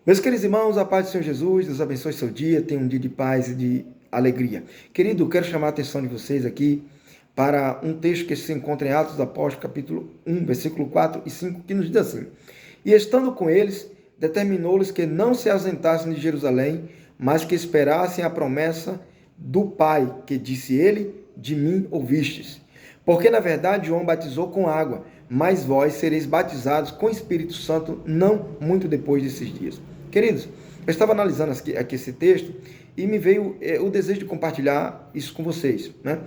Meus queridos irmãos, a paz do Senhor Jesus, Deus abençoe seu dia, tenha um dia de paz e de alegria. Querido, eu quero chamar a atenção de vocês aqui para um texto que se encontra em Atos dos Apóstolos, capítulo 1, versículo 4 e 5, que nos diz assim: E estando com eles, determinou-lhes que não se ausentassem de Jerusalém, mas que esperassem a promessa do Pai, que disse ele, de mim ouvistes. Porque, na verdade, João batizou com água, mas vós sereis batizados com o Espírito Santo não muito depois desses dias. Queridos, eu estava analisando aqui esse texto e me veio o desejo de compartilhar isso com vocês, né?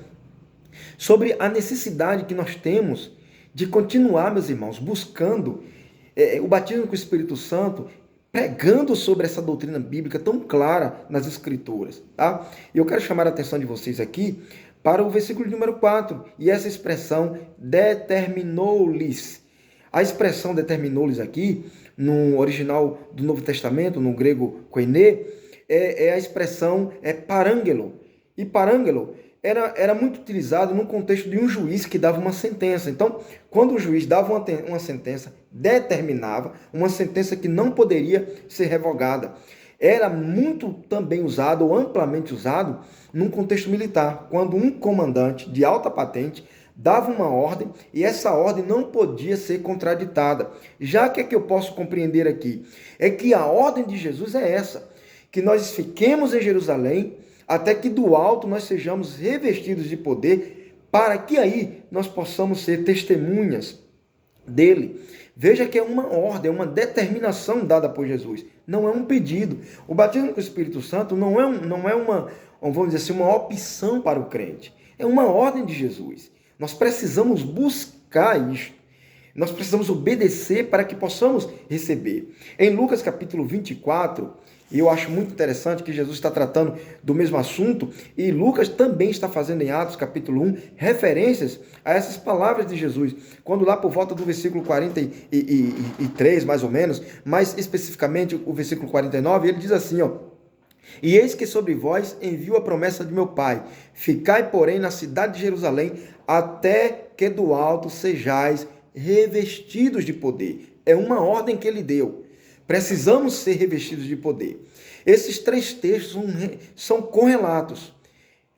Sobre a necessidade que nós temos de continuar, meus irmãos, buscando o batismo com o Espírito Santo, pregando sobre essa doutrina bíblica tão clara nas Escrituras, tá? E eu quero chamar a atenção de vocês aqui para o versículo número 4, e essa expressão determinou-lhes. A expressão determinou-lhes aqui, no original do Novo Testamento, no grego koiné, é a expressão parangelo. E parangelo era muito utilizado no contexto de um juiz que dava uma sentença. Então, quando o juiz dava uma sentença, determinava uma sentença que não poderia ser revogada. Era muito também usado, ou amplamente usado, num contexto militar, quando um comandante de alta patente dava uma ordem e essa ordem não podia ser contraditada. Já que é que eu posso compreender aqui? É que a ordem de Jesus é essa, que nós fiquemos em Jerusalém até que do alto nós sejamos revestidos de poder, para que aí nós possamos ser testemunhas dele. Veja que é uma ordem, é uma determinação dada por Jesus, não é um pedido. O batismo com o Espírito Santo não é uma, vamos dizer assim, uma opção para o crente, é uma ordem de Jesus. Nós precisamos buscar isto. Nós precisamos obedecer para que possamos receber. Em Lucas capítulo 24, eu acho muito interessante que Jesus está tratando do mesmo assunto e Lucas também está fazendo em Atos capítulo 1 referências a essas palavras de Jesus. Quando lá por volta do versículo 43, mais ou menos, mais especificamente o versículo 49, ele diz assim, E eis que sobre vós envio a promessa de meu Pai. Ficai, porém, na cidade de Jerusalém, até que do alto sejais revestidos de poder. É uma ordem que ele deu. Precisamos ser revestidos de poder. Esses três textos são correlatos.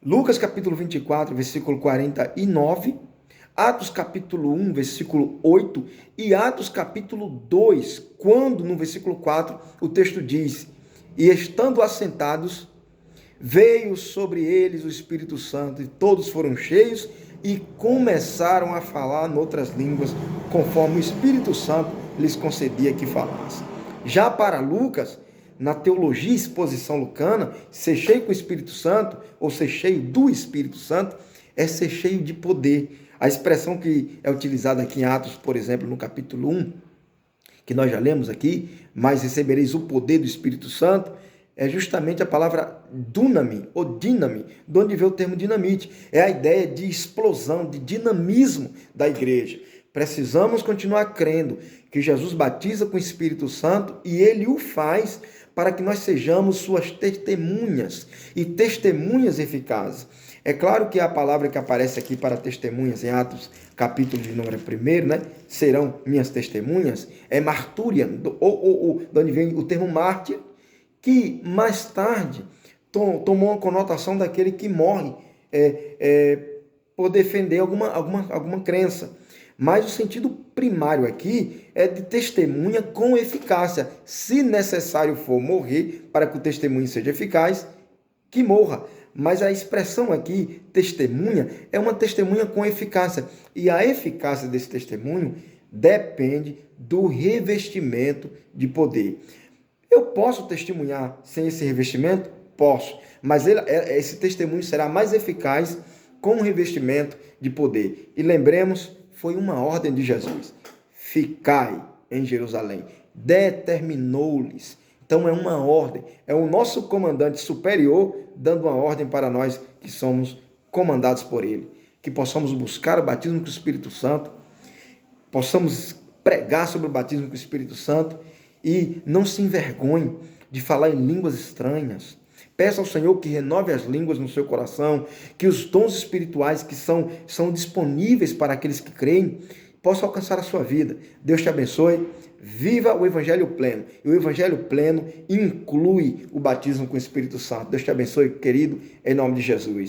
Lucas capítulo 24, versículo 49, Atos capítulo 1, versículo 8 e Atos capítulo 2, quando no versículo 4 o texto diz: E estando assentados, veio sobre eles o Espírito Santo, e todos foram cheios e começaram a falar noutras línguas, conforme o Espírito Santo lhes concedia que falassem. Já para Lucas, na teologia e exposição lucana, ser cheio com o Espírito Santo, ou ser cheio do Espírito Santo, é ser cheio de poder. A expressão que é utilizada aqui em Atos, por exemplo, no capítulo 1, que nós já lemos aqui, mas recebereis o poder do Espírito Santo, é justamente a palavra dunami, ou dinami, de onde veio o termo dinamite. É a ideia de explosão, de dinamismo da igreja. Precisamos continuar crendo que Jesus batiza com o Espírito Santo e ele o faz para que nós sejamos suas testemunhas e testemunhas eficazes. É claro que a palavra que aparece aqui para testemunhas em Atos, capítulo de número 1, né? Serão minhas testemunhas, é martúria, ou de onde vem o termo mártir, que mais tarde tomou uma conotação daquele que morre por defender alguma crença. Mas o sentido primário aqui é de testemunha com eficácia. Se necessário for morrer para que o testemunho seja eficaz, que morra. Mas a expressão aqui, testemunha, é uma testemunha com eficácia. E a eficácia desse testemunho depende do revestimento de poder. Eu posso testemunhar sem esse revestimento? Posso. Mas esse testemunho será mais eficaz com o revestimento de poder. E lembremos, foi uma ordem de Jesus. Ficai em Jerusalém. Determinou-lhes. Então é uma ordem. É o nosso comandante superior dando uma ordem para nós que somos comandados por ele. Que possamos buscar o batismo com o Espírito Santo. Possamos pregar sobre o batismo com o Espírito Santo. E não se envergonhe de falar em línguas estranhas. Peça ao Senhor que renove as línguas no seu coração, que os dons espirituais que são disponíveis para aqueles que creem possa alcançar a sua vida. Deus te abençoe. Viva o Evangelho pleno. E o Evangelho pleno inclui o batismo com o Espírito Santo. Deus te abençoe, querido, em nome de Jesus.